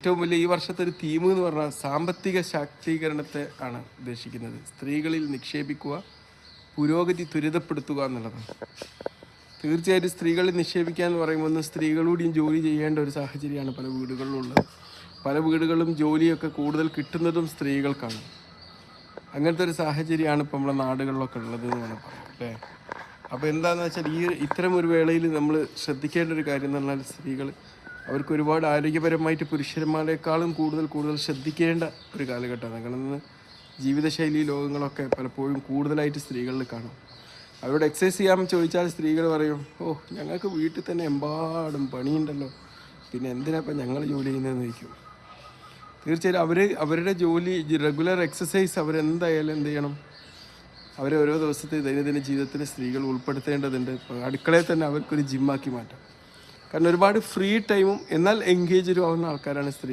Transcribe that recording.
ഏറ്റവും വലിയ ഈ വർഷത്തെ ഒരു തീം എന്ന് പറഞ്ഞാൽ സാമ്പത്തിക ശാക്തീകരണത്തെ ആണ് ഉദ്ദേശിക്കുന്നത്. സ്ത്രീകളിൽ നിക്ഷേപിക്കുക, പുരോഗതി ത്വരിതപ്പെടുത്തുക എന്നുള്ളതാണ്. തീർച്ചയായിട്ടും സ്ത്രീകളിൽ നിക്ഷേപിക്കുക എന്ന് പറയുമ്പോൾ ഒന്ന് സ്ത്രീകളൂടെയും ജോലി ചെയ്യേണ്ട ഒരു സാഹചര്യമാണ് പല വീടുകളിലുള്ളത്. പല വീടുകളിലും ജോലിയൊക്കെ കൂടുതൽ കിട്ടുന്നതും സ്ത്രീകൾക്കാണ്. അങ്ങനത്തെ ഒരു സാഹചര്യമാണ് ഇപ്പോൾ നമ്മുടെ നാടുകളിലൊക്കെ ഉള്ളത് എന്ന് വേണം പറയാം അല്ലേ. അപ്പോൾ എന്താണെന്ന് വെച്ചാൽ ഇത്തരം ഒരു വേളയിൽ നമ്മൾ ശ്രദ്ധിക്കേണ്ട ഒരു കാര്യം എന്ന് പറഞ്ഞാൽ സ്ത്രീകൾ അവർക്ക് ഒരുപാട് ആരോഗ്യപരമായിട്ട് പുരുഷന്മാരെക്കാളും കൂടുതൽ ശ്രദ്ധിക്കേണ്ട ഒരു കാലഘട്ടമാണ്. കാരണം ജീവിതശൈലി രോഗങ്ങളൊക്കെ പലപ്പോഴും കൂടുതലായിട്ട് സ്ത്രീകളിൽ കാണും. അവരോട് എക്സസൈസ് ചെയ്യാൻ ചോദിച്ചാൽ സ്ത്രീകൾ പറയും, ഞങ്ങൾക്ക് വീട്ടിൽ തന്നെ എമ്പാടും പണിയുണ്ടല്ലോ, പിന്നെ എന്തിനാപ്പം ഞങ്ങൾ ജോലി ചെയ്യുന്നതെന്ന് ചോദിക്കും. തീർച്ചയായും അവരുടെ ജോലി റെഗുലർ എക്സസൈസ് അവരെന്തായാലും എന്ത് ചെയ്യണം, അവരെ ഓരോ ദിവസത്തെ ദൈനംദിന ജീവിതത്തിൽ സ്ത്രീകൾ ഉൾപ്പെടുത്തേണ്ടതുണ്ട്. ഇപ്പോൾ അടുക്കളയിൽ തന്നെ അവർക്കൊരു ജിമ്മാക്കി മാറ്റാം. കാരണം ഒരുപാട് ഫ്രീ ടൈമും എന്നാൽ എൻഗേജഡും ആവുന്ന ആൾക്കാരാണ് സ്ത്രീ.